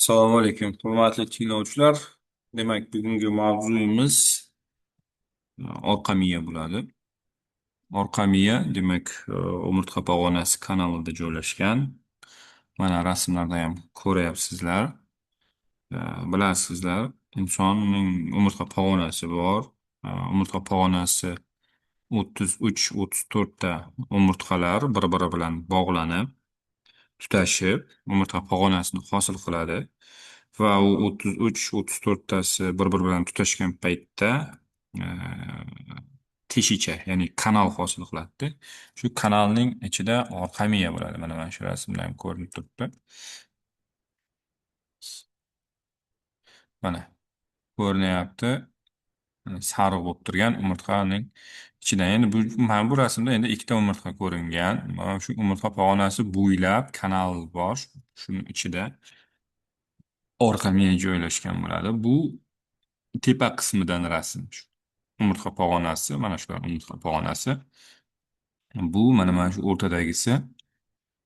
Assalomu alaykum, hurmatli tinglovchilar. Demak, bugungi mavzuyimiz orqa miya bo'ladi. Orqa miya, demak, umurtqa pog'onasi kanalida joylashgan. Mana rasmlarda ham ko'ryapsizlar. Bilasizlar, insonning umurtqa pog'onasi bor. Umurtqa pog'onasi 33-34 ta umurtqalar bir-biri bilan bog'lanib tutashib umurtqa pog'onasini hosil qiladi va u 33-34tasi bir-biri bilan tutashgan paytda e, teshicha, ya'ni kanal hosil qiladida. Shu kanalning ichida orqa miya bo'ladi. Mana shu rasmda ham ko'rinib turibdi. Mana ko'rinyapti. Sariq bo'lib turgan umurtqaning ichida. Endi mana bu rasmda endi ikkita umurtqa ko'ringan. Mana shu umurtqa pog'onasi bo'ylab kanal bor. Shuning ichida orqa miya joylashgan bo'ladi. Bu tepa qismidan rasm. Shu umurtqa pog'onasi, mana shular umurtqa pog'onasi. Mana shu o'rtadagisi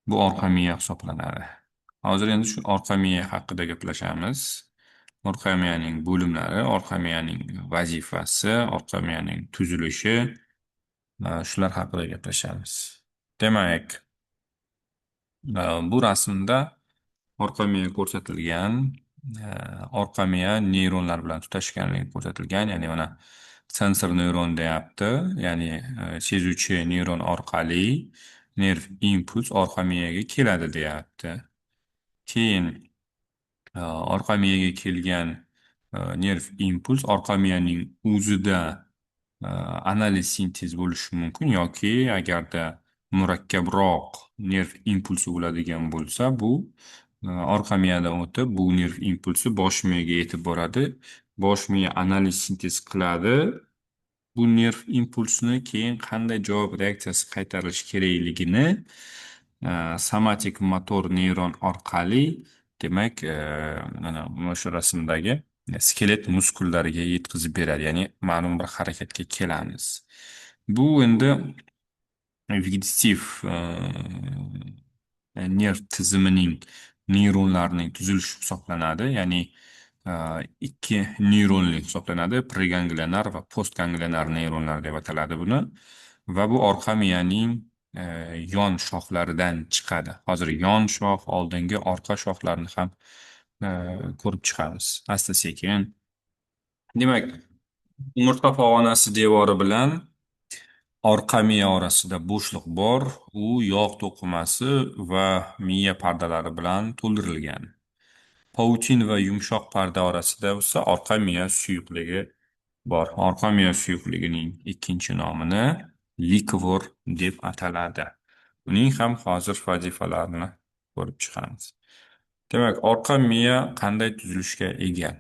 bu orqa miya hisoblanadi. Hozir endi shu orqa miya haqida gaplashamiz. Orqa miyaning bo'limlari, orqa miyaning vazifasi, orqa miyaning tuzilishi, shular haqida gaplashamiz. Demak, bu rasmda orqa miya ko'rsatilgan. Orqa miya neyronlar bilan tutashganligi ko'rsatilgan. Ya'ni mana sensor neyron deyapti. Ya'ni sezuvchi neyron orqali nerv impuls orqa miyaga keladi deyapti. Keyin orqa miyaga kelgan nerv impuls orqa miyaning o'zida analiz sintez bo'lishi mumkin yoki agarda murakkabroq nerv impulsi bo'ladigan bo'lsa, bu orqa miyadan o'tib, bu nerv impulsi bosh miyaga yetib boradi. Bosh miya analiz sintez qiladi. Bu nerv impulsini keyin qanday javob reaksiyasi qaytarilishi kerakligini somatik motor neyron orqali, demak, mana shu rasmdagi skelet muskullariga yetkazib beradi. Ya'ni ma'lum bir harakatga kelamiz. Bu endi vegetativ nerv tizimining neyronlarining tuzilishi hisoblanadi. Ya'ni ikki neyronli hisoblanadi. Preganglionar va postganglionar neyronlar deb ataladi buni. Va bu orqa miyaning yon shoxlaridan chiqadi. Hozir yon shox, oldingi orqa shoxlarni ham ko'rib chiqamiz asta-sekin. Demak, umurtqa pog'onasi devori bilan orqa miya orasida bo'shliq bor. U yog' to'qimasi va miya pardalari bilan to'ldirilgan. Pauchin va yumshoq parda orasida esa orqa miya suyuqligi bor. Orqa miya suyuqligining ikkinchi nomini likvor deb ataladi. Uning ham hozir vazifalarini ko'rib chiqamiz. Demak, orqa miya qanday tuzilishga ega?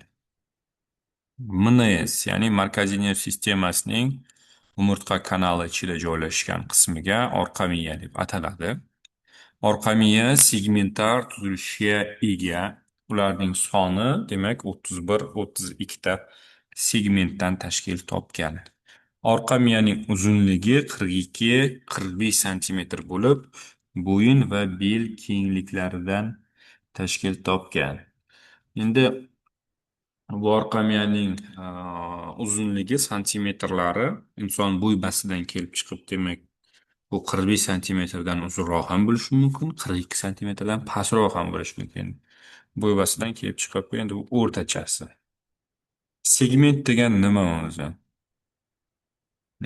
MNS, ya'ni markaziy nerv sistemasining umurtqa kanali ichida joylashgan qismiga orqa miya deb ataladi. Orqa miya segmentar tuzilishga ega. Ularning soni, demak, 31-32 ta segmentdan tashkil topgan. Orqa miyaning uzunligi 42-45 santimetr bo'lib, bo'yin va bel kengliklaridan tashkil topgan. Endi bu orqa miyaning uzunligi santimetrlari inson bo'y bastidan kelib chiqib, demak, bu 45 santimetrdan uzunroq ham bo'lishi mumkin, 42 santimetrdan pastroq ham bo'lishi mumkin. Bo'y bastidan kelib chiqib, endi bu o'rtachasi. Segment degan nima o'zi?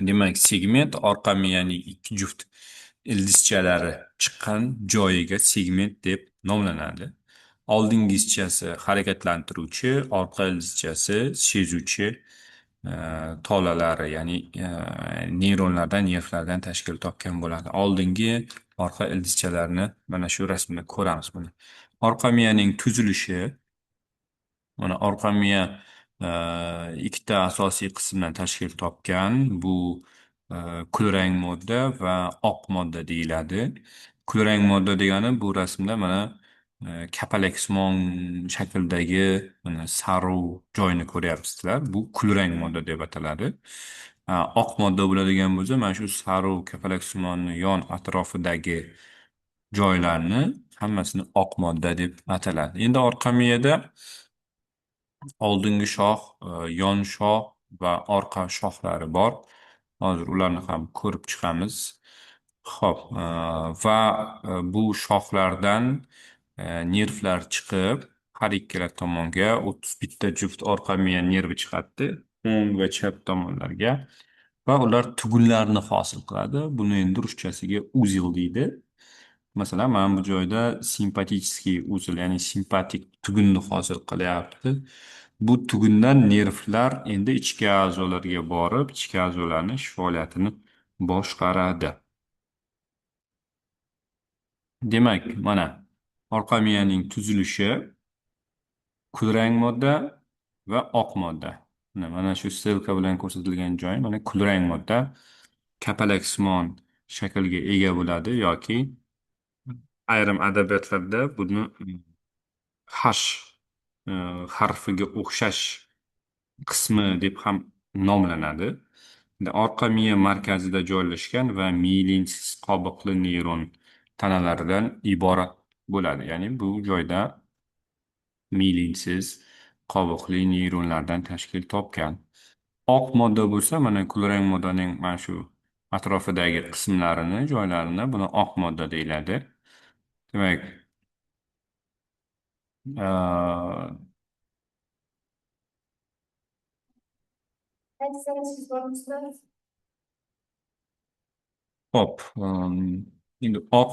Demak, segment orqa miyaning ikki juft ildizchalari chiqqan joyiga segment deb nomlanadi. Oldingi ildizchasi harakatlantiruvchi, orqa ildizchasi sezuvchi tolalari, ya'ni neyronlardan, nervlardan tashkil topgan bo'ladi. Oldingi orqa ildizchalarni mana shu rasmda ko'ramiz buni. Orqa miyaning tuzilishi, mana orqa miya ikkita asosiy qismdan tashkil topgan. Bu kulrang modda va oq modda deyiladi. Kulrang modda degani bu rasmda mana kapalaksimon shakldagi mana sariq joyni ko'ryapsizlar. Bu kulrang modda deb ataladi. Oq modda bo'ladigan bo'lsa, mana shu sariq kapalaksimonni yon atrofidagi joylarni hammasini oq modda deb ataladi. Endi orqa miyada oldingi shoh, yon shoh va orqa shohlari bor. Hozir ularni ham ko'rib chiqamiz. Xo'p, va bu shoxlardan nervlar chiqib, har ikkala tomonga 31 juft orqa miya nervi chiqadi, o'ng va chap tomonlarga. Va ular tugunlarni hosil qiladi. Buni endi ruschasiga uzil deydi. Masalan, mana bu joyda simpatический uzil, ya'ni simpatik tugunni hosil qilyapti. Bu tugundan nervlar endi ichki a'zolarga borib, ichki a'zolarning faoliyatini boshqaradi. Demak, mana orqa miyaning tuzilishi kulrang modda va oq modda. Mana shu ssilka bilan ko'rsatilgan joy, mana kulrang modda kapalaksimon shaklga ega bo'ladi yoki ayrim adabiyotlarda buni H harfiga o'xshash qismi deb ham nomlanadi. Orqa miya markazida joylashgan va miyelinsiz qobiqli neyron tanalaridan iborat bo'ladi. Ya'ni bu joyda miyelinsiz qobiqli neyronlardan tashkil topgan. Oq modda bo'lsa, mana kulrang moddaning mana shu atrofidagi qismlarini, joylarini buni oq modda deyiladi. Demak, Hop, endi oq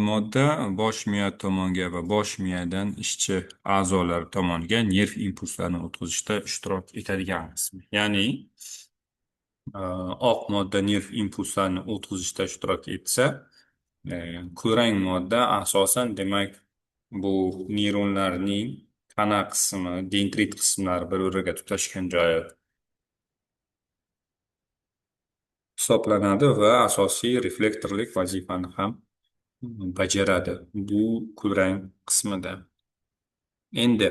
modda bosh miya tomonga va bosh miyadan ishchi a'zolar tomoniga nerv impulslarini o'tkazishda ishtirok etadigan qism. Ya'ni oq modda nerv impulslarini o'tkazishda ishtirok etsa, kulrang modda asosan demak bu neyronlarning tana qismi, dendrit qismlari bir-biriga tutashgan joyi hisoblanadi va asosiy reflektorlik vazifani ham bajaradi. Bu kulrang qismida. Endi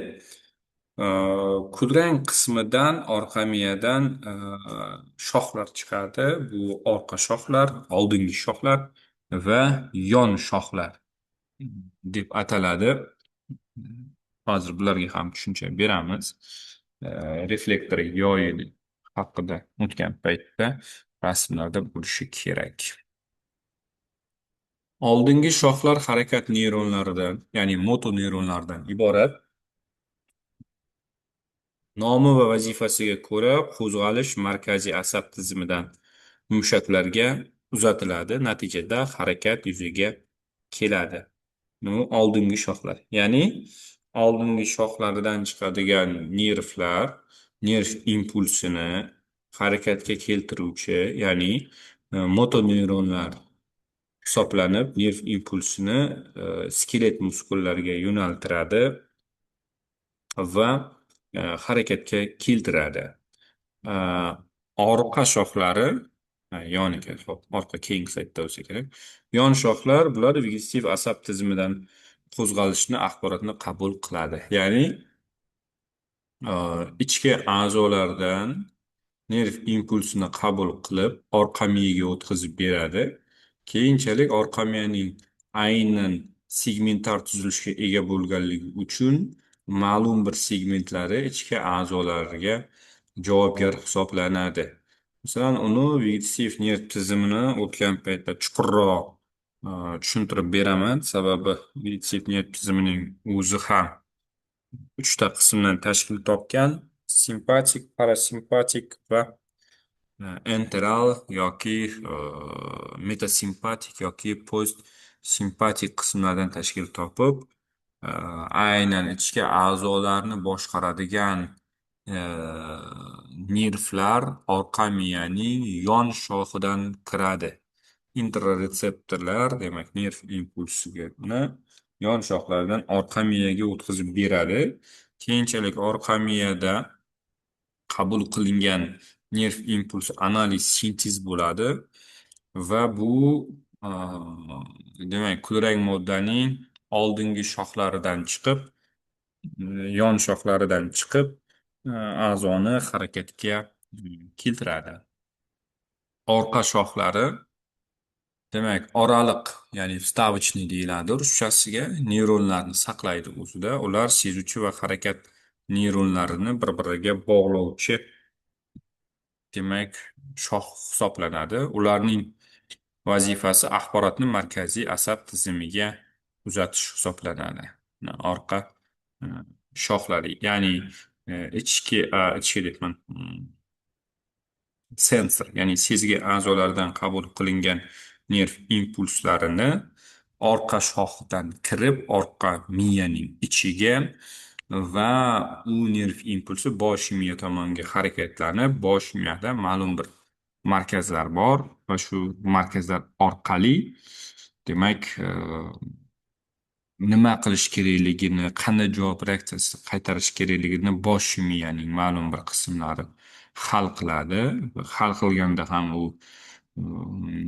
kulrang qismidan orqa miyadan shoxlar chiqadi. Bu orqa shoxlar, oldingi shoxlar va yon shoxlar deb ataladi. Hozir bularga ham tushuncha beramiz. Reflektor yoyi haqida o'tgan paytda rasmlarda bo'lishi kerak. Oldingi shoxlar harakat neyronlaridan, ya'ni motoneyronlardan iborat. Nomi va vazifasiga ko'ra qo'zg'alish markaziy asab tizimidan mushaklarga uzatiladi. Natijada harakat yuzaga keladi. Bu oldingi shoxlar. Ya'ni oldingi shoxlaridan chiqadigan nervlar nerv impulsini harakatga keltiruvchi, ya'ni motoneyronlar hisoblanib, nerv impulsini skelet muskullariga yo'naltiradi va harakatga keltiradi. E, Orqa shoxlari, yoniga, hop, orqa keyingi saytda bo'lsa kerak. Yon shoxlar bular vegetativ asab tizimidan qo'zg'alishni axborotni qabul qiladi. Ya'ni ichki a'zolardan nerv impulsini qabul qilib, orqa miyaga o'tkazib beradi. Keyinchalik orqa miyaning aynan segmentar tuzilishga ega bo'lganligi uchun ma'lum bir segmentlari ichki a'zolarga javobgar hisoblanadi. Masalan, uni vegetativ nerv tizimini o'tgan paytda chuqurroq tushuntirib beraman, sababi vegetativ nerv tizimining o'zi ham uchta qismdan tashkil topgan: simpatik, parasimpatik va enteral yoki metasimpatik yoki post simpatik qismlardan tashkil topib, aynan ichki a'zolarni boshqaradigan nervlar orqa miyaning yon shoxidan kiradi. Intraretseptorlar, demak, nerv impulsini yon shoxlardan orqa miyaga o'tkazib beradi. Keyinchalik orqa miyada qabul qilingan nerv impulsi analiz sintez bo'ladi va bu demak kulrang moddaning oldingi shoxlaridan chiqib, yon shoxlaridan chiqib a'zoni harakatga keltiradi. Orqa shoxlari Demak, oraliq, ya'ni вставочный deyiladi ruschasiga, neyronlarni saqlaydi o'zida. Ular sezuvchi va harakat neyronlarini bir-biriga bog'lovchi, demak, shoh hisoblanadi. Ularning vazifasi axborotni markaziy asab tizimiga uzatish hisoblanadi. Orqa e, shoxlari, ya'ni ichki deyapman, sensor, ya'ni sezgi a'zolaridan qabul qilingan nerv impulslarini orqa shoxdan kirib, orqa miyaning ichiga va u nerv impulsi bosh miya tomonga harakatlanib, bosh miyada ma'lum bir markazlar bor va shu markazlar orqali, demak, nima qilish kerakligini, qanday javob reaksiyasi qaytarish kerakligini bosh miyaning ma'lum bir qismlari hal qiladi. Hal qilganda ham u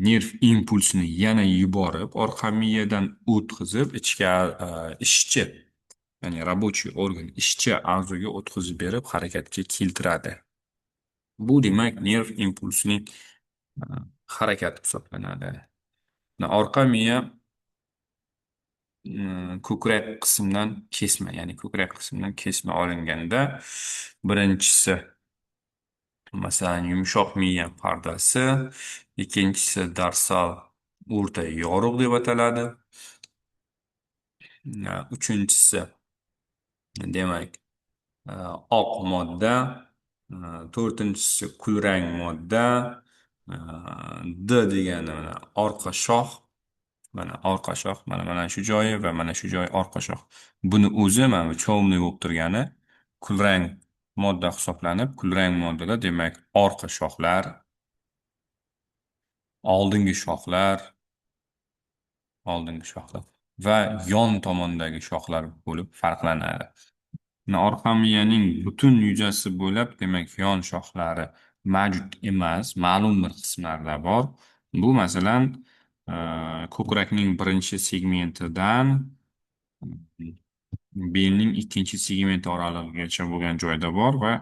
nerv impulsini yana yuborib, orqa miyadan o'tkazib, ishchi, ya'ni рабочий organ, ishchi a'zoga o'tkazib berib, harakatga keltiradi. Bu demak nerv impulsining e, harakati hisoblanadi. Orqa miya ko'krak qismidan kesma, ya'ni ko'krak qismidan kesma olinganda, birinchisi masalan yumshoq miya pardasi, ikkinchisi dorsal o'rta yorug' deb ataladi, uchinchisi demak e, oq modda, e, to'rtinchisi kulrang modda, e, D degani mana orqa shoh. Mana orqa shoh, mana shu joyi va mana shu joyi orqa shoh. Buni o'zi mana bu cho'mni bo'lib turgani kulrang modda hisoblanib, kulrang moddada demak orqa shoxlar, oldingi shoxlar, oldingi shoxlar va yon tomondagi shoxlar bo'lib farqlanadi. Orqa miyaning butun yuzasi bo'ylab demak yon shoxlari mavjud emas, ma'lum bir qismlarda bor. Bu masalan e, ko'krakning birinchi segmentidan belning ikkinchi segmenti oralig'igacha bo'lgan joyda bor va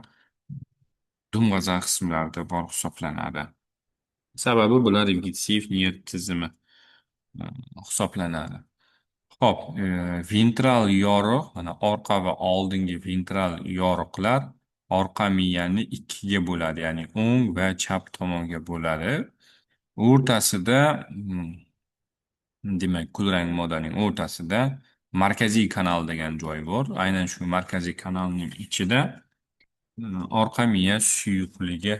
dumg'azan qismlarida bor hisoblanadi. Sababi bular vegetativ nerv tizimi e, hisoblanadi. Xo'p, ventral yoriq, mana orqa va oldingi ventral yoriqlar orqa miyani ikkiga bo'ladi, ya'ni o'ng va chap tomonga bo'ladi. O'rtasida, demak, kulrang moddaning o'rtasida markaziy kanal degan joy bor. Aynan shu markaziy kanalning ichida orqa miya suyuqligi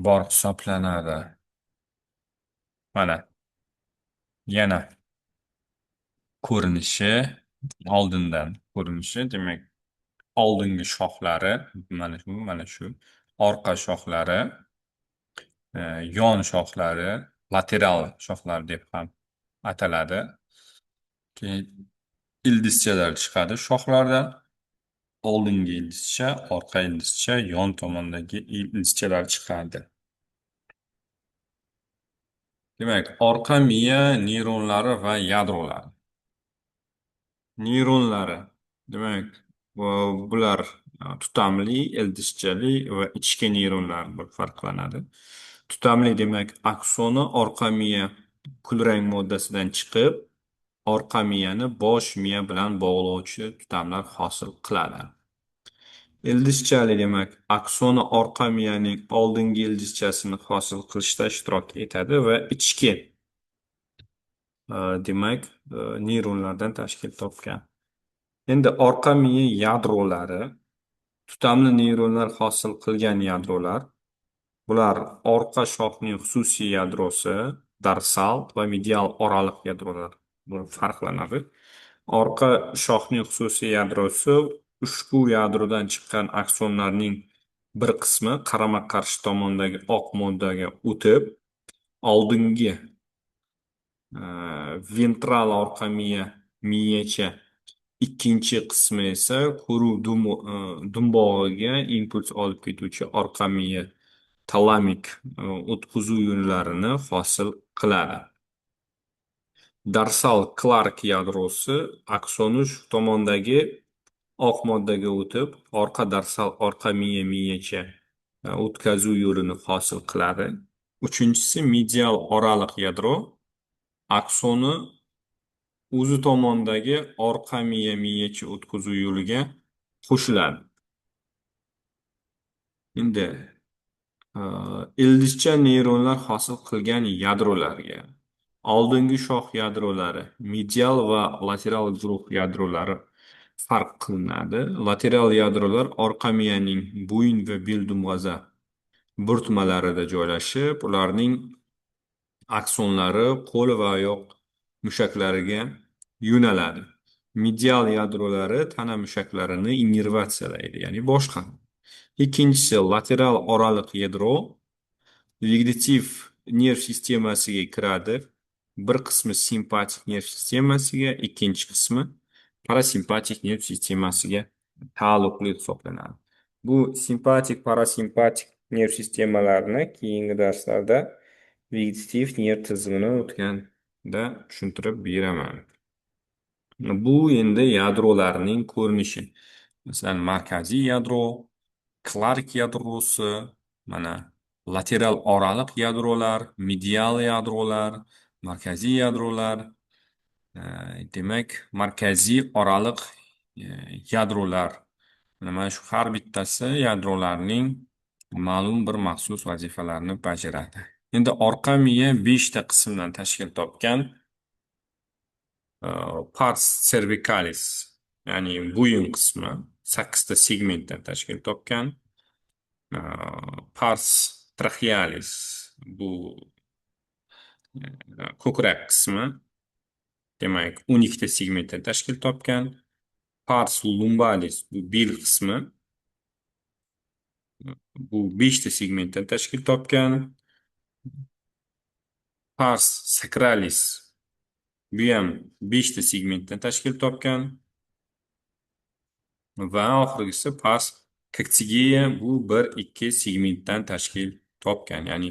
bor hisoblanadi. Mana yana ko'rinishi, oldindan ko'rinishi, demak, oldingi shoxlari mana shu orqa shoxlari, yon shoxlari, lateral shoxlar deb ham ataladi. Keyin ildizchalar chiqadi shoxlardan. Oldingi ildizcha, orqa ildizcha, yon tomondagi ildizchalar chiqadi. Demak, orqa miya neyronlari va yadrolari. Neyronlari, demak, bular tutamli, ildizchali va ichki neyronlar bo'lib farqlanadi. Tutamli demak, aksoni orqa miya kulrang moddasidan chiqib, orqa miyani bosh miya bilan bog'lovchi tutamlar hosil qiladi. Ildizchali demak, aksoni orqa miyaning oldingi ildizchasini hosil qilishda ishtirok etadi va ichki, demak, neyronlardan tashkil topgan. Endi orqa miya yadrolari, tutamli neyronlar hosil qilgan yadrolar. Bular orqa shoxning xususiy yadrosi, dorsal va medial oraliq yadrolar bo'lib farqlanadi. Orqa shoxning xususiy yadrosi ushbu yadrodan chiqqan aksonlarning bir qismi qarama-qarshi tomondagi oq moddaga o'tib, oldingi ventral orqa miyacha, ikkinchi qismi esa ko'ruv dumbog'iga impuls olib ketuvchi orqa miya talamik o'tkazuv yo'llarini hosil qiladi. Dorsal Clark yadrosi aksoni shu tomondagi oq moddaga o'tib, orqa dorsal orqa miyacha o'tkazuv yo'lini hosil qiladi. Uchinchisi medial oraliq yadro. aksoni o'zi tomondagi orqa miya-miyacha o'tkazuv yo'liga qo'shiladi. Endi ildizcha neyronlar hosil qilgan yadrolarga oldingi shoh yadrolari, medial va lateral guruh yadrolari farq qilinadi. Lateral yadrolar orqa miyaning bo'yin va beldumg'aza bo'rtmalarida joylashib, ularning aksonlari qo'l va oyoq mushaklariga yo'naladi. Medial yadrolari tana mushaklarini innervatsiyalaydi, ya'ni boshqaradi. Ikkinchisi lateral oraliq yadro vegetativ nerv sistemasiga kiradi. Bir qismi simpatik nerv sistemasiga, ikkinchi qismi parasimpatik nerv sistemasiga taalluqli hisoblanadi. Bu simpatik, parasimpatik nerv sistemalarni keyingi darslarda vegetativ nerv tizimini o'tganda tushuntirib beraman. Bu endi yadrolarning ko'rinishi. Masalan, markaziy yadro, Clark yadrosi, mana lateral oraliq yadrolar, medial yadrolar, markaziy yadrolar, demak, markaziy oraliq yadrolar. Mana shu har bittasi yadrolarning ma'lum bir maxsus vazifalarni bajaradi. Endi orqa miya 5 ta qismdan tashkil topgan. Pars cervicalis, ya'ni bo'yin qismi 8 ta segmentdan tashkil topgan. Pars trachealis, bu ko'krak qismi, demak 12 ta segmentdan tashkil topgan. Pars lumbalis, bu bel qismi, bu 5 ta segmentdan tashkil topgan. Pars sacralis, bu ham 5 ta segmentdan tashkil topgan. Va oxirgisi pars kaktigeya, bu 1-2 segmentdan tashkil topgan, ya'ni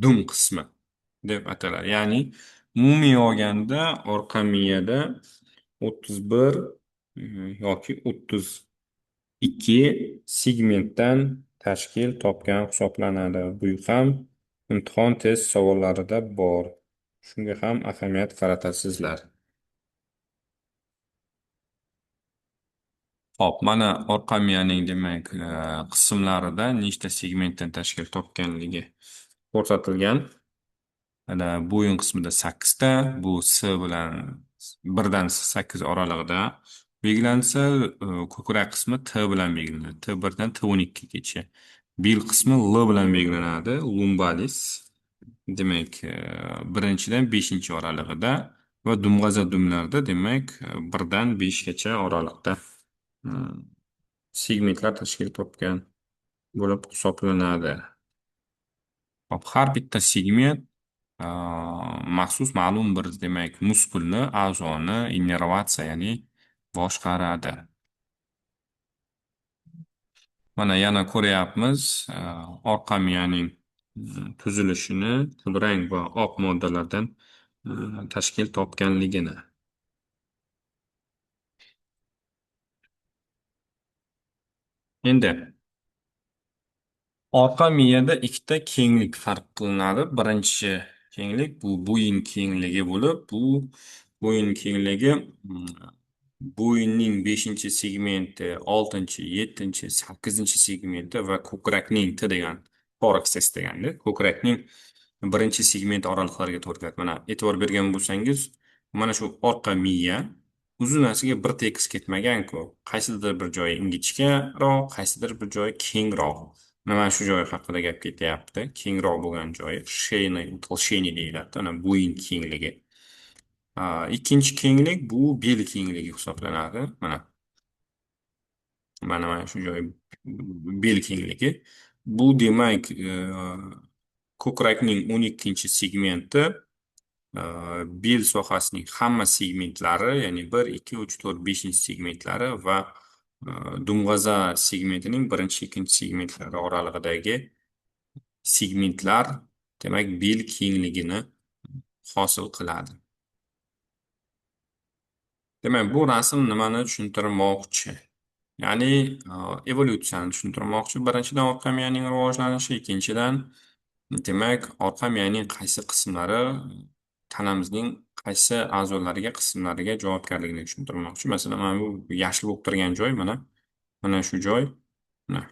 dum qismi deb ataladi. Ya'ni umumiy olganda orqa miyada 31 yoki 32 segmentdan tashkil topgan hisoblanadi. Bu ham imtihon test savollarida bor. Shunga ham ahamiyat qaratasizlar. Hop, mana orqa miyaning demak qismlarida nechta segmentdan tashkil topganligi ko'rsatilgan. Mana bo'yin qismida 8 ta, bu S bilan 1dan 8 oralig'ida belgilansa, ko'krak qismi T bilan belgilanadi. T1dan T12gacha. Bel qismi L bilan belgilanadi, lumbalis. Demak, birinchidan 5 oralig'ida va dumg'aza dumlarda demak 1dan 5gacha oralig'da segmentlar tashkil topgan bo'lib hisoblanadi. Hop, har bitta segment maxsus ma'lum bir demak muskulni, a'zoni innervatsiya, ya'ni boshqaradi. Mana yana ko'ryapmiz orqa miyaning tuzilishini kulrang va oq moddalardan tashkil topganligini. Endi orqa miyada ikkita kenglik farq qilinadi. Birinchi kenglik bu bo'yin kengligi bo'lib, bu bo'yin kengligi bo'yinning 5 segmenti, 6, 7, 8 segmenti va ko'krakning T degan thorax deganda, ko'krakning birinchi segment oraliqlariga to'g'ri keladi. Mana e'tibor bergan bo'lsangiz, mana shu orqa miya uzunasiga bir tekis ketmagan-ku. Qaysidir bir joyi ingichkaroq, qaysidir bir joyi kengroq. Mana shu joy haqida gap ketyapti. Kengroq bo'lgan joyi sheyni, толщение deyiladi. Mana bo'yin kengligi. Ikkinchi kenglik bu bel kengligi hisoblanadi. Mana shu joy bel kengligi. Bu demak ko'krakning 12 segmenti bel sohasining hamma segmentlari, ya'ni 1, 2, 3, 4, 5 segmentlari va dumg'aza segmentining 1, 2 segmentlari oralig'idagi segmentlar demak bel kengligini hosil qiladi. Demak, bu rasm nimani tushuntirmoqchi? Ya'ni evolyutsiyani tushuntirmoqchi. Birinchidan orqa miyaning rivojlanishi, ikkinchidan demak orqa miyaning qaysi qismlari tanamizning qaysi a'zolariga, qismlariga javobgarligini tushuntirmoqchi. Masalan, mana bu yashil bo'lib turgan joy mana, mana shu joy, mana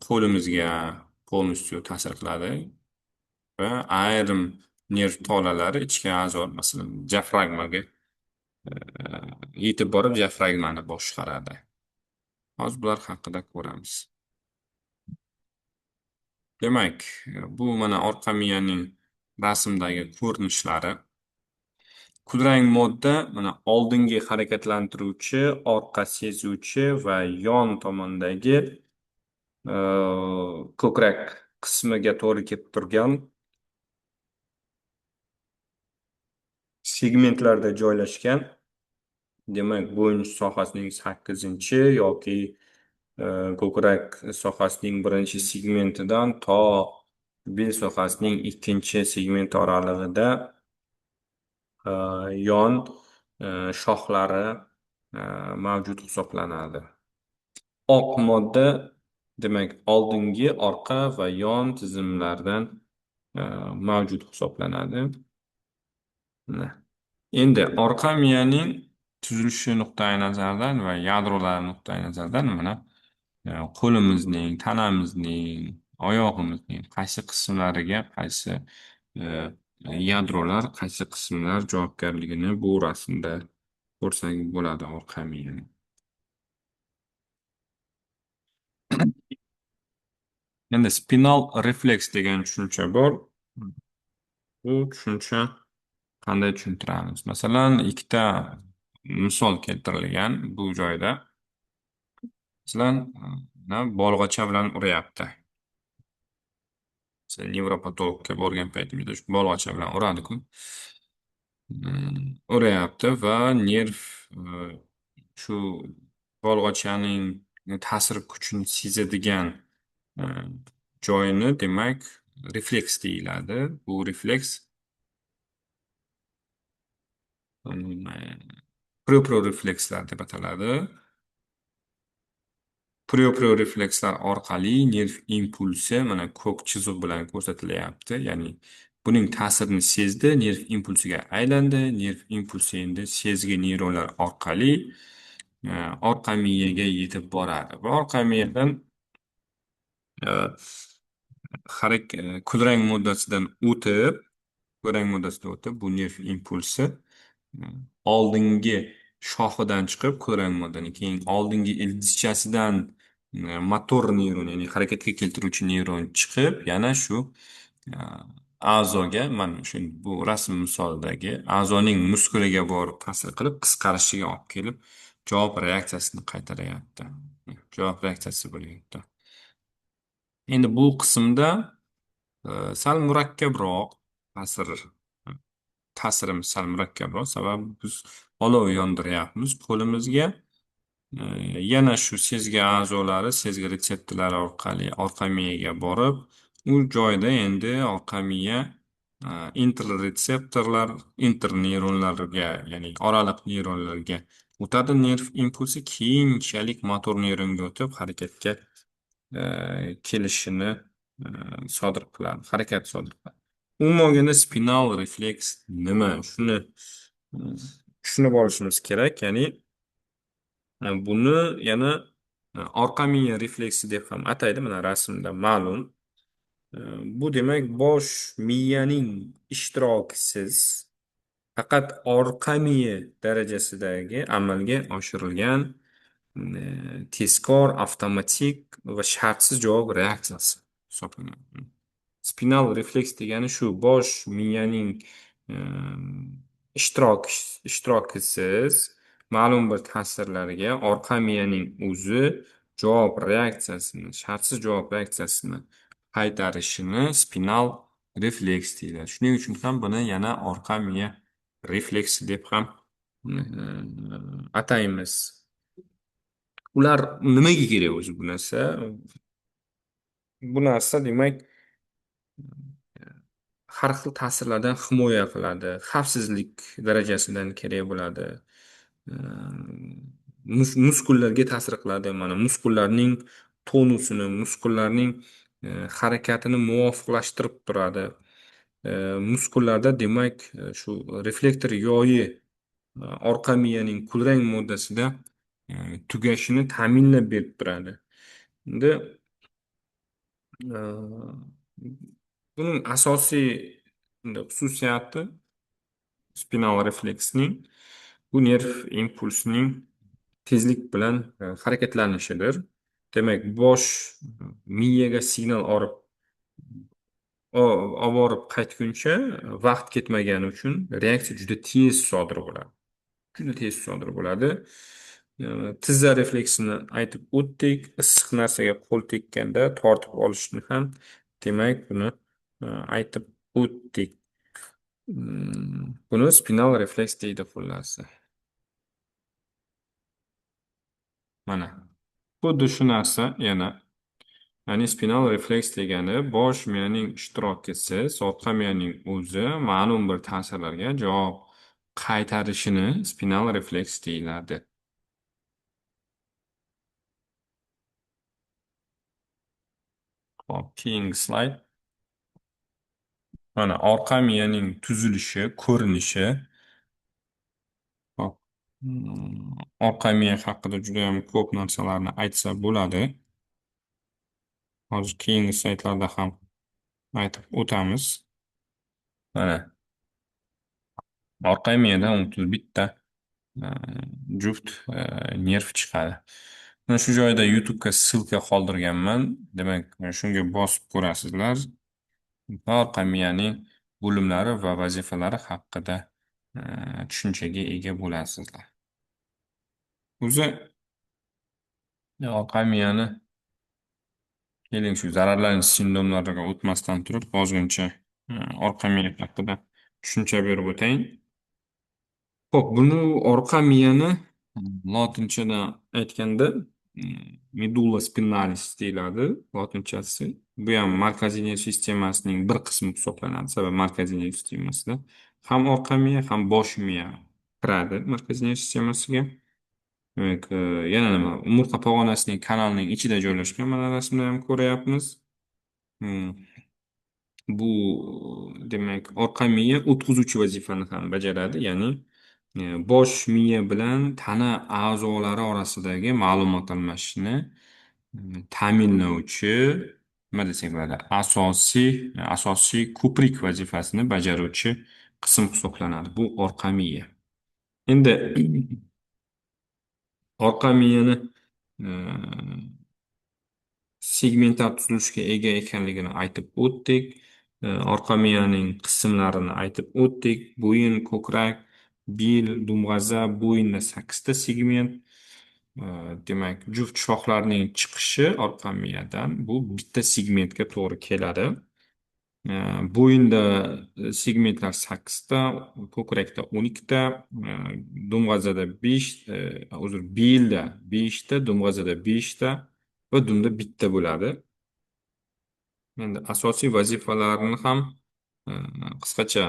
qo'limizga полностью ta'sir qiladi va ayrim nerv tolalari ichki a'zo, masalan, diafragmaga yetib borib diafragmani boshqaradi. Hozir bular haqida ko'ramiz. Demak, bu mana orqa miyaning rasmdagi ko'rinishlari. Kulrang modda mana oldingi harakatlantiruvchi, orqa sezuvchi va yon tomondagi ko'krak qismiga to'g'ri kelib turgan segmentlarda joylashgan. Demak, bo'yin sohasining 8-chi yoki ko'krak sohasining birinchi segmentidan to bel sohasining ikkinchi segmenti oralig'ida yon shoxlari mavjud hisoblanadi. Oq modda demak oldingi, orqa va yon tizimlardan mavjud hisoblanadi. Endi orqa miyaning tuzilishi nuqtai nazaridan va yadrolari nuqtai nazaridan mana qo'limizning, tanamizning, oyog'imizning qaysi qismlariga qaysi e, yadrolar, qaysi qismlar javobgarligini bu rasmda ko'rsak bo'ladi orqa miyani. Endi spinal refleks degan tushuncha bor. Bu tushuncha qanday tushuntiramiz? Masalan, ikkita misol keltirilgan bu joyda. Masalan, bolg'acha bilan uryapti. Nevropatologga borgan paytimizda shu bolg'acha bilan uradiku. Uryapti va nerv shu bolg'achaning ta'sir kuchini sezadigan e, joyini demak refleks deyiladi. Bu refleks proprioreflekslar deb ataladi. Proprioreflekslar orqali nerv impulsi mana ko'k chiziq bilan ko'rsatilyapti. Ya'ni buning ta'sirini sezdi, nerv impulsiga aylandi. Nerv impulsi endi sezgi neyronlar orqali orqa miyaga yetib boradi. Va orqa miyadan kulrang moddasidan o'tib, kulrang moddasidan o'tib bu nerv impulsi oldingi shoxidan chiqib kulrang moddaning keyin oldingi ildichchasidan motor neyron, ya'ni harakatga keltiruvchi neyron chiqib yana shu e, a'zoga, mana shu bu rasm misolidagi a'zoning muskuliga borib ta'sir qilib qisqarishiga olib kelib javob reaksiyasini qaytaryapti. Javob reaksiyasi bo'lyapti. Endi bu qismda sal murakkabroq ta'sirimiz sal murakkabroq, sababi biz olov yondiryapmiz qo'limizga. Yana shu sezgi a'zolari, sezgi retseptorlari orqali orqa miyaga borib, u joyda endi orqa miya interretseptorlar, interneyronlarga, ya'ni oraliq neyronlarga o'tadi nerv impulsi, keyinchalik motor neyronga o'tib harakatga kelishini sodir qiladi, harakat sodir qiladi. Umuman olganda spinal refleks nima? Shuni tushunib olishimiz kerak. Ya'ni buni yana orqa miya refleksi deb ham ataydi. Mana rasmda ma'lum. Bu demak bosh miyaning ishtirokisiz faqat orqa miya darajasidagi amalga oshirilgan tezkor, avtomatik va shartsiz javob reaksiyasi hisoblanadi. Spinal refleks degani shu bosh miyaning ishtirok ishtirokisiz ma'lum bir ta'sirlarga orqa miyaning o'zi javob reaksiyasini, shartsiz javob reaksiyasini qaytarishini spinal refleks deyiladi. Shuning uchun ham buni yana orqa miya refleksi deb ham ataymiz. Ular nimaga kerak o'zi bu narsa? Bu narsa demak har xil ta'sirlardan himoya qiladi, xavfsizlik darajasidan kerak bo'ladi. Muskullarga ta'sir qiladi. Mana muskullarning tonusini, muskullarning harakatini muvofiqlashtirib turadi. Muskullarda demak shu reflektor yoyi orqa miyaning kulrang moddasida e, tugashini ta'minlab berib turadi. Endi buning asosiy xususiyati spinal refleksning bu nerv impulsining tezlik bilan harakatlanishidir. Demak, bosh miyaga signal olib borib qaytguncha vaqt ketmagani uchun reaksiya juda tez sodir bo'ladi. Juda tez sodir bo'ladi. Tizza refleksini aytib o'tdik. Issiq narsaga qo'l tekkanda tortib olishni ham demak buni aytib o'tdik. Buni spinal refleks deydi xullas. Mana. Xuddi shu narsa yana. Ya'ni spinal refleks degani bosh miyaning ishtirokisiz orqa miyaning o'zi ma'lum bir ta'sirlarga javob qaytarishini spinal refleks deyiladi. Hop, keyingi slayd. Mana orqa miyaning tuzilishi, ko'rinishi. Hop. Orqa miya haqida juda ham ko'p narsalarni aytsa bo'ladi. Hozir keyingi slaydlarda ham aytib o'tamiz. Mana orqa miyadan 31 ta e, juft nerv chiqadi. Mana shu joyda YouTube'ga ссылка qoldirganman. Demak, shunga bosib ko'rasizlar. Orqa miyaning bo'limlari va vazifalari haqida e, tushunchaga ega bo'lasizlar. O'zi orqa miyani keling shu zararlanish sindromlariga o'tmasdan turib, ozgincha orqa miya haqida tushuncha berib o'tayin. Xo'p, buni orqa miyani lotinchada aytganda medulla spinalis deyiladi lotinchasi. Bu ham markaziy nerv sistemasining bir qismi hisoblanadi. Sababi markaziy nerv sistemasida ham orqa miya, ham bosh miya kiradi markaziy nerv sistemasiga. Demak, yana nima? Umurtqa pog'onasining kanalining ichida joylashgan. Mana rasmda ham ko'ryapmiz. Hmm. Bu demak orqa miya o'tkazuvchi vazifani ham bajaradi, ya'ni bosh miya bilan tana a'zolari orasidagi ma'lumot almashishni ta'minlovchi nima desak bo'ladi asosiy ko'prik vazifasini bajaruvchi qism hisoblanadi bu orqa miya. Endi orqa miyani e, segmentar tuzilishga ega ekanligini aytib o'tdik. Orqa miyaning qismlarini aytib o'tdik. Bo'yin, ko'krak, bel, dumg'aza, bo'yinda 8 ta segment. Demak, juft shoxlarning chiqishi orqa miyadan bu bitta segmentga to'g'ri keladi. Bo'yinda segmentlar 8 ta, ko'krakda 12 ta, dumg'azada 5, belda 5 ta, dumg'azada 5 ta va dunda bitta bo'ladi. Endi asosiy vazifalarini ham e, qisqacha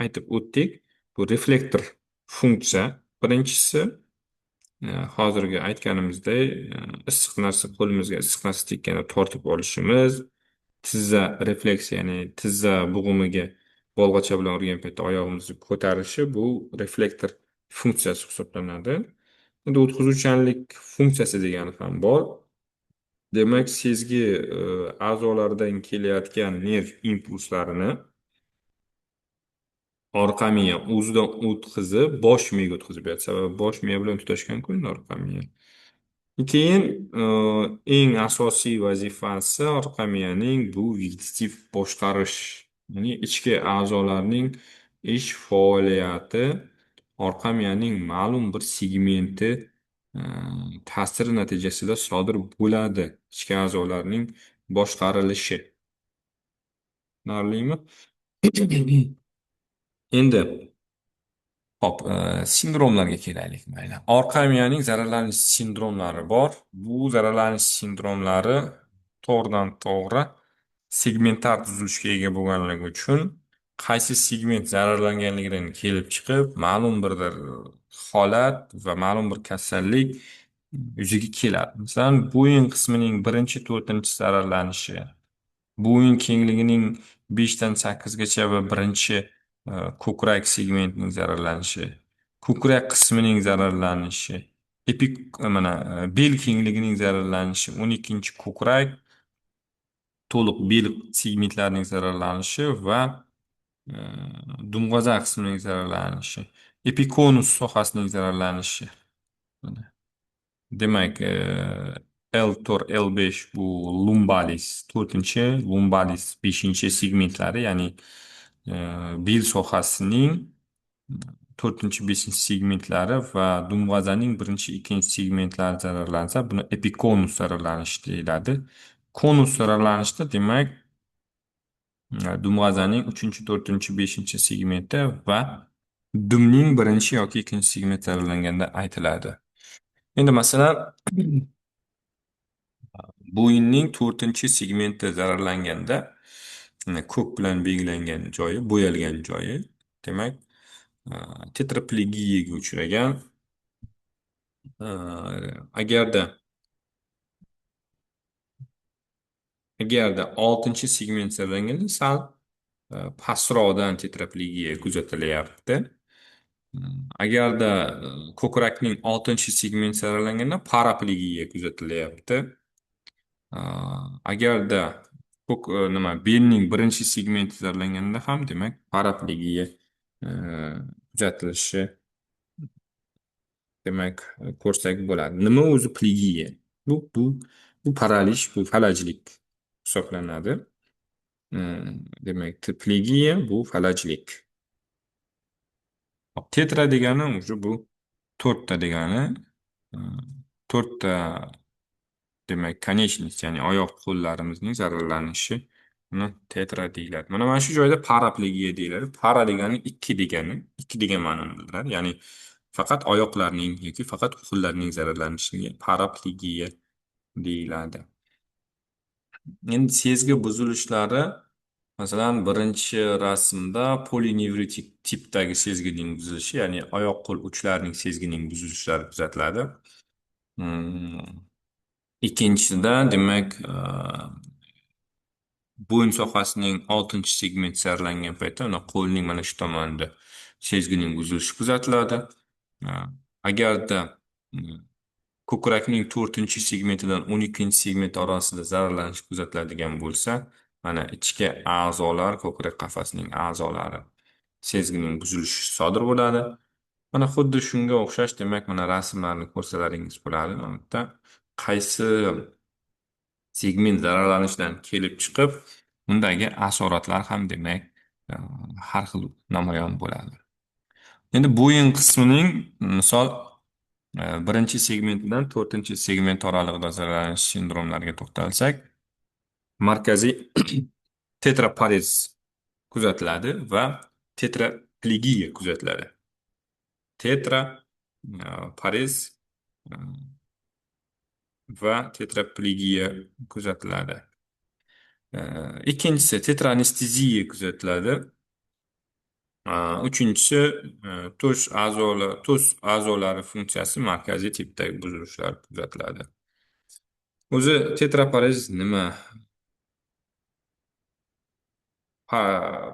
aytib o'tdik. Bu reflektor funksiya. Birinchisi, hozirgi aytganimizdek, issiq narsa qo'limizga issiq narsa tekkanda tortib olishimiz, tizza refleks, ya'ni tizza bug'umiga bolg'acha bilan urgan paytda oyog'imizni ko'tarishi bu reflektor funksiyasi hisoblanadi. Endi o'tkazuvchanlik funksiyasi degani ham bor. Demak, sezgi a'zolaridan kelayotgan nerv impulslarini orqa miya o'zidan o'tkazib, bosh miyaga o'tkazib beradi. Sababi bosh miya bilan tutashgan-ku endi orqa miya. Keyin eng asosiy vazifasi orqa miyaning bu vegetativ boshqarish, ya'ni ichki a'zolarning ish faoliyati orqa miyaning ma'lum bir segmenti e, ta'siri natijasida sodir bo'ladi. Ichki a'zolarning boshqarilishi. Tushunarlimi? Endi hop, sindromlarga kelaylik mayli. Orqa miyaning zararlanish sindromlari bor. Bu zararlanish sindromlari to'g'ridan to'g'ri segmentar tuzilishga ega bo'lganligi uchun qaysi segment zararlanganligidan kelib chiqib, ma'lum bir holat va ma'lum bir kasallik yuzaga keladi. Masalan, bo'yin qismining birinchi, to'rtinchi zararlanishi Bo'yin kengligining 5 dan 8gacha va birinchi ko'krak segmentining zararlanishi, ko'krak qismining zararlanishi, mana bel kengligining zararlanishi, 12ko'krak, to'liq bel segmentlarining zararlanishi va e, dumg'azak qismining zararlanishi, epikonus sohasining zararlanishi. Demak, L4, L5 bu lumbalis, to'rtinchi lumbalis beshinchi segmentlari, ya'ni e, bel sohasining to'rtinchi, beshinchi segmentlari va dumg'azaning birinchi, ikkinchi segmentlari zararlansa, buni epikonus zararlanishi deyiladi. Konus zararlanishda, demak, dumg'azaning uchinchi, to'rtinchi, beshinchi segmenti va dumning birinchi yoki ikkinchi segmenti zararlanganda aytiladi. Endi masalan, bo'yinning to'rtinchi segmenti zararlanganda, ko'k bilan belgilangan joyi, bo'yalgan joyi, demak, tetraplegiyaga uchragan. Agarda agarda oltinchi segment zararlanganda, sal pastroqdan tetraplegiya kuzatilyapti. Agarda ko'krakning oltinchi segmenti zararlanganda, paraplegiya kuzatilyapti. Agarda nima belning birinchi segmenti zararlanganda ham, demak, paraplegiya e, kuzatilishi, demak, ko'rsak bo'ladi. Nima o'zi plegiya? Bu paralish, bu falajlik hisoblanadi. Demak, plegiya bu falajlik. Tetra degani уже bu to'rtta degani. E, To'rtta, demak, konечность, ya'ni oyoq qo'llarimizning zararlanishi, buni tetra deyiladi. Mana shu joyda paraplegiya deyiladi. Para degani ikki degani, ikki degan ma'noni bildiradi. Ya'ni faqat oyoqlarning yoki faqat qo'llarning zararlanishiga paraplegiya deyiladi. Endi sezgi buzilishlari, masalan, birinchi rasmda polinevritik tipdagi sezgining buzilishi, ya'ni oyoq qo'l uchlarining sezgining buzilishlari kuzatiladi. Ikkinchisida, demak, bo'yin sohasining oltinchi segmenti zararlangan paytda uni qo'lning mana shu tomonida sezgining buzilishi kuzatiladi. Agarda ko'krakning to'rtinchi segmentidan 12 segment orasida zararlanish kuzatiladigan bo'lsa, mana ichki a'zolar, ko'krak qafasining a'zolari sezgining buzilishi sodir bo'ladi. Mana xuddi shunga o'xshash, demak, mana rasmlarni ko'rsalaringiz bo'ladi. Mana bu yerda qaysi segment zararlanishdan kelib chiqib, undagi asoratlar ham, demak, e, har xil namoyon bo'ladi. Endi bo'yin qismining, misol, birinchi segmentidan to'rtinchi segment oralig'ida zararlanish sindromlariga to'xtalsak, markaziy tetraparez kuzatiladi va tetraplegiya kuzatiladi. Tetra parez va tetraplegiya kuzatiladi. Ikkinchisi tetraanesteziya kuzatiladi. Uchinchisi tuz a'zolari funksiyasi markaziy tipdagi buzilishlar kuzatiladi. O'zi tetraparez nima?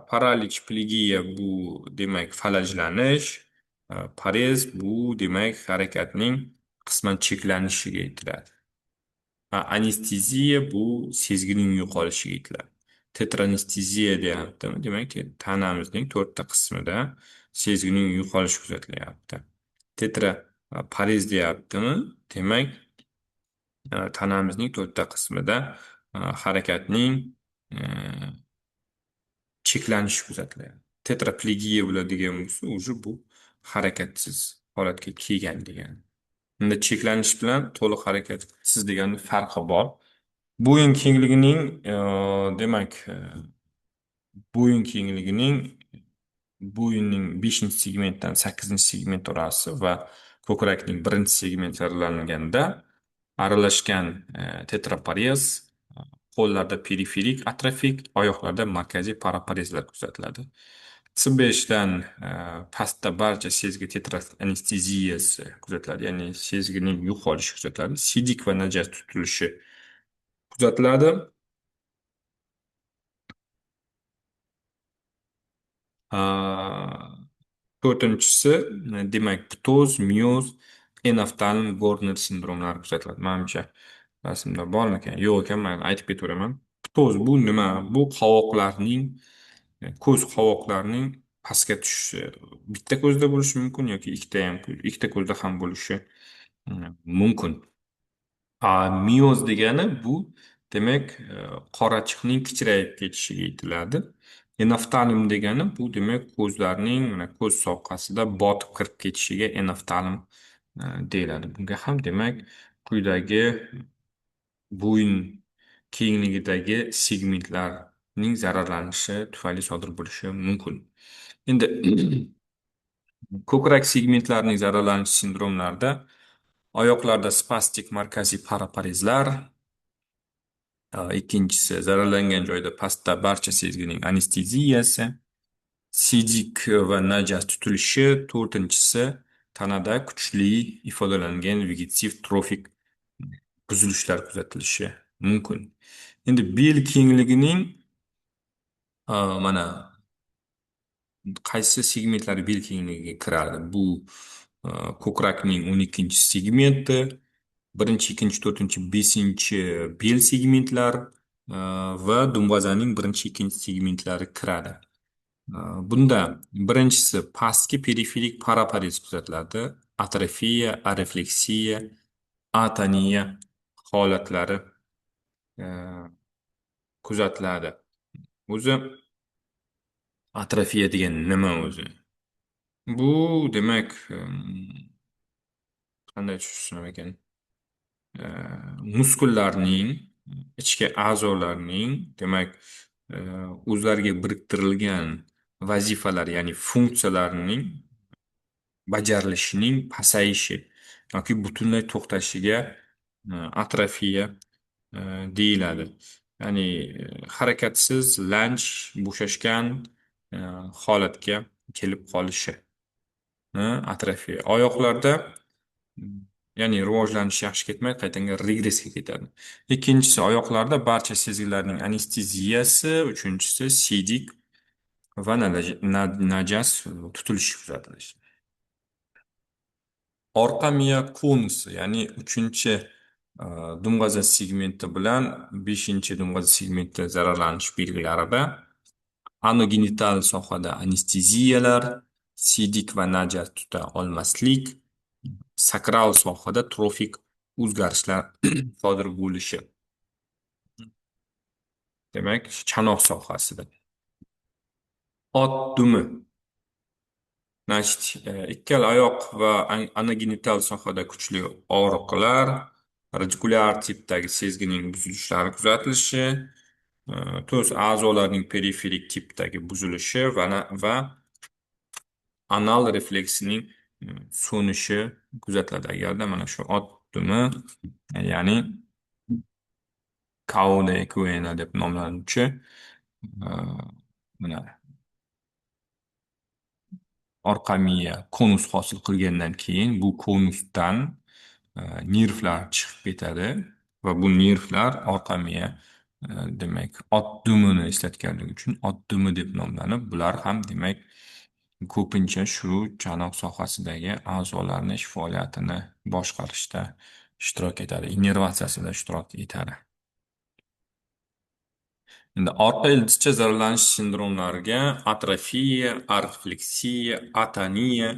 Paralik plegiya bu, demak, falajlanish. Parez bu, demak, harakatning qisman cheklanishiga aytiladi. Anesteziya bu sezgining yo'qolishiga aytiladi. Tetranesteziya deyaptimi? Demak, tanamizning to'rtta qismida sezgining yo'qolishi kuzatilyapti. Tetra parez deyaptimi? Demak, tanamizning to'rtta qismida harakatning cheklanishi kuzatilyapti. Tetraplegiya bo'ladigan bo'lsa, o'zi bu harakatsiz holatga kelgan degani. Unda cheklanish bilan to'liq harakatsiz deganning farqi bor. Bo'yin kengligining, demak, bo'yin kengligining bo'yinning 5-segmentdan 8 segment orasi va ko'krakning birinchi segmenti zararlanganda aralashgan tetraparez, qo'llarda periferik atrofik, oyoqlarda markaziy paraparezlar kuzatiladi. C5dan pastda barcha sezgi tetraanesteziyasi kuzatiladi, ya'ni sezgining yo'qolishi kuzatiladi. Sidik va najos tutilishi kuzatiladi. To'rtinchisi, demak, ptoz, mioz, enoftalm Gorner sindromlari kuzatiladi. Manimcha rasmda bormikan? Yo'q ekan, mayli aytib ketaveraman. Ptoz bu nima? Bu qovoqlarning, ko'z qovoqlarining pastga tushishi. Bitta ko'zda bo'lishi mumkin yoki ikkita ko'zda ham bo'lishi mumkin. Mioz degani bu demak qorachiqning kichrayib ketishiga aytiladi. Enoftalm degani bu demak ko'zlarning mana ko'z sohasida botib kirib ketishiga enoftalm deyiladi. Bunga ham demak quyidagi bo'yin kengligidagi segmentlarning zararlanishi tufayli sodir bo'lishi mumkin. Endi ko'krak segmentlarining zararlanishi sindromlarida oyoqlarda spastik markaziy paraparezlar. Ikkinchisi, zararlangan joyda pastda barcha sezgining anesteziyasi. Siydik va najas tutilishi. To'rtinchisi, tanada kuchli ifodalangan vegetativ trofik buzilishlar kuzatilishi mumkin. Endi bel kengligining mana qaysi segmentlari bel kengligiga kiradi? Bu ko'krakning 12 segmenti, birinchi, ikkinchi, to'rtinchi, beshinchi bel segmentlar va dumbazaning birinchi, ikkinchi segmentlari kiradi. Bunda birinchisi pastki periferik paraparez kuzatiladi. Atrofiya, arefleksiya, atoniya holatlari e, kuzatiladi. O'zi atrofiya degani nima o'zi? Bu demak, qanday tushuncham ekan? E, Muskullarning, ichki a'zolarning, demak, e, o'zlariga biriktirilgan vazifalar, ya'ni funksiyalarining bajarilishining pasayishi yoki butunlay to'xtashiga atrofiya deyiladi. Ya'ni harakatsiz, lanj, bo'shashgan e, holatga kelib qolishi atrofiya. Oyoqlarda ya'ni rivojlanish yaxshi ketmay, qaytaga regressga ketadi. Ikkinchisi, oyoqlarda barcha sezgilarning anesteziyasi. Uchinchisi, siydik va najas tutilishi kuzatilishi. Orqa miya konusi, ya'ni uchinchi dumg'aza segmenti bilan beshinchi dumg'aza segmenti zararlanish belgilarida anogenital sohada anesteziyalar, siydik va najas tuta olmaslik, sakral sohada trofik o'zgarishlar sodir bo'lishi. Demak, chanoq sohasida. Ot dumi. Значит, ikkala oyoq va anogenital sohada kuchli og'riqlar, radikulyar tipdagi sezgining buzilishlari kuzatilishi, tuz a'zolarning periferik tipdagi buzilishi va anal refleksining so'nishi kuzatiladi. Agarda mana shu ot dumi, ya'ni Cauda equina deb nomlanuvchi mana orqa miya konus hosil qilgandan keyin bu konusdan nervlar chiqib ketadi va bu nervlar orqa miya demak ot dumini eslatganligi uchun ot dumi deb nomlanib, bular ham demak ko'pincha shu chanoq sohasidagi a'zolarni ish faoliyatini boshqarishda ishtirok etadi, innervatsiyasida ishtirok etadi. Endi orqa ildizcha zararlanish sindromlariga atrofiya, arefleksiya, atoniya,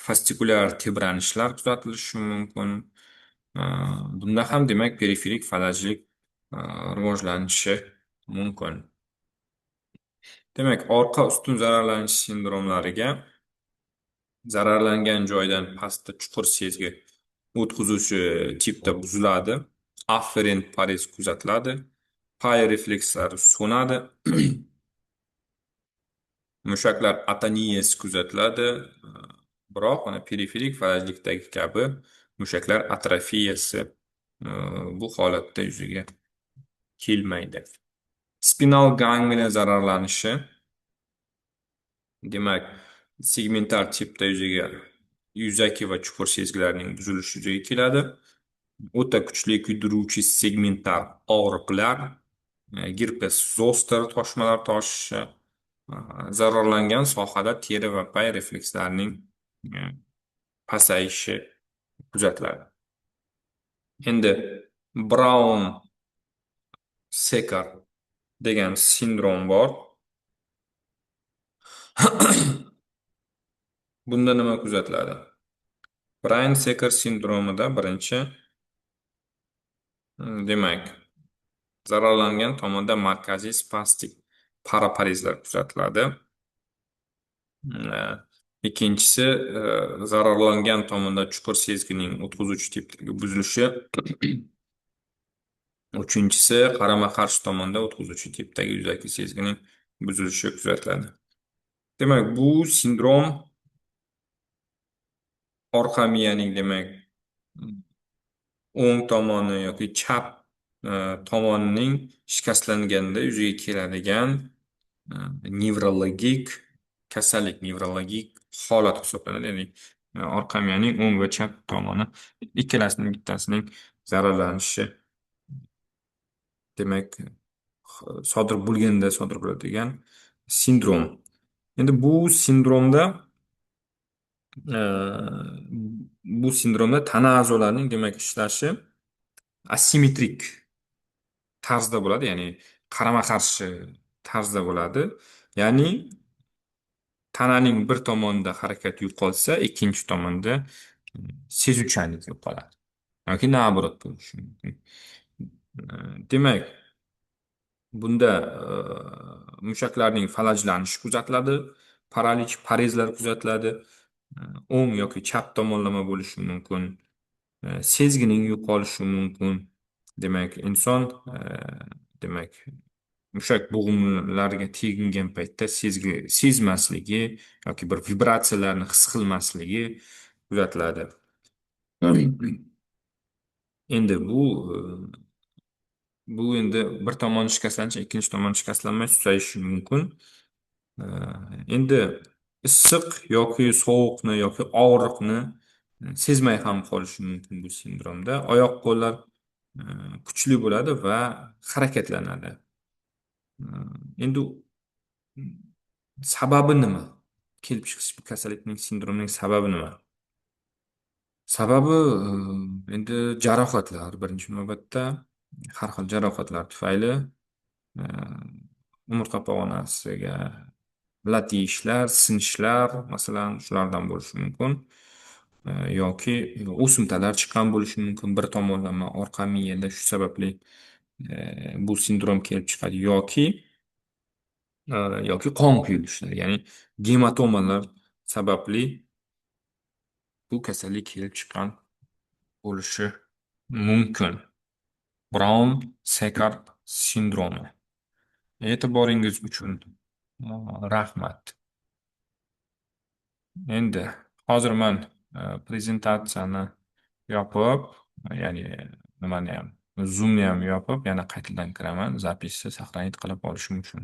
fastikulyar tebranishlar kuzatilishi mumkin. Bunda ham demak periferik falajlik rivojlanishi mumkin. Demak, orqa ustun zararlanish sindromlariga zararlangan joydan pastda chuqur sezgi o'tkazuvchi tipda buziladi. Afferent parez kuzatiladi. Pay reflekslari so'nadi. Mushaklar atoniyasi kuzatiladi. Biroq mana periferik falajlikdagi kabi mushaklar atrofiyasi bu holatda yuzaga kelmaydi. Spinal ganglia zararlanishi, demak, segmentar tipda yuzaki va chuqur sezgilarning buzilishi yuzaga keladi. O'ta kuchli kuydiruvchi segmentar og'riqlar, girpes zoster toshmalar toshishi, zararlangan sohada teri va pay reflekslarining e, pasayishi kuzatiladi. Endi Braun Sekar degan sindrom bor. Bunda nima kuzatiladi? Braun Seker sindromida birinchi, demak, zararlangan tomonda markaziy spastik paraparezlar kuzatiladi. E, Ikkinchisi, zararlangan tomonda chuqur sezgining o'tkazuvchi tipdagi buzilishi. Uchinchisi, qarama-qarshi tomonda o'tkazuvchi tipdagi yuzaki sezgining buzilishi kuzatiladi. Demak, bu sindrom orqa miyaning, demak, o'ng tomoni yoki chap tomonining shikastlanganda yuzaga keladigan e, nevrologik kasallik, nevrologik holat hisoblanadi. Ya'ni orqa miyaning o'ng va chap tomoni ikkalasining bittasining zararlanishi, demak, sodir bo'lganda sodir bo'ladigan sindrom. Endi e, bu sindromda tana a'zolarining, demak, ishlashi asimetrik tarzda bo'ladi, ya'ni qarama-qarshi tarzda bo'ladi. Ya'ni tananing bir tomonida harakat yo'qolsa, ikkinchi tomonda sezuvchanlik yo'qoladi. Yoki naоборот bo'lishi mumkin. Demak, bunda mushaklarning falajlanishi kuzatiladi, paralik, parezlar kuzatiladi, o'ng yoki chap tomonlama bo'lishi mumkin, sezgining yo'qolishi mumkin. Demak, inson demak, mushak bo'g'imlariga tegingan paytda sezmasligi yoki bir vibratsiyalarni his qilmasligi kuzatiladi. Endi bu endi bir tomoni shikastlansa, ikkinchi tomoni shikastlanmay susayishi mumkin. Endi issiq yoki sovuqni yoki og'riqni sezmay ham qolishi mumkin bu sindromda. Oyoq qo'llar e, kuchli bo'ladi va harakatlanadi. Endi sababi nima? Kelib chiqish bu kasallikning, sindromning sababi nima? Sababi endi jarohatlar, birinchi navbatda har xil jarohatlar tufayli e, umurtqa pog'onasiga latishlar, sinishlar, masalan, shulardan bo'lishi mumkin. Yoki o'simtalar chiqqan bo'lishi mumkin bir tomonlama orqa miyada, shu sababli bu sindrom kelib chiqadi. Yoki qon quyulishlar, ya'ni gematomalar sababli bu kasallik kelib chiqqan bo'lishi mumkin. Braun Sekar sindromi. E'tiboringiz uchun rahmat. Endi hozir men prezentatsiyani yopib, ya'ni nimani ham, Zoom'ni ham yopib, yana qaytadan kiraman, zapisni saqlanib qilib olishim uchun.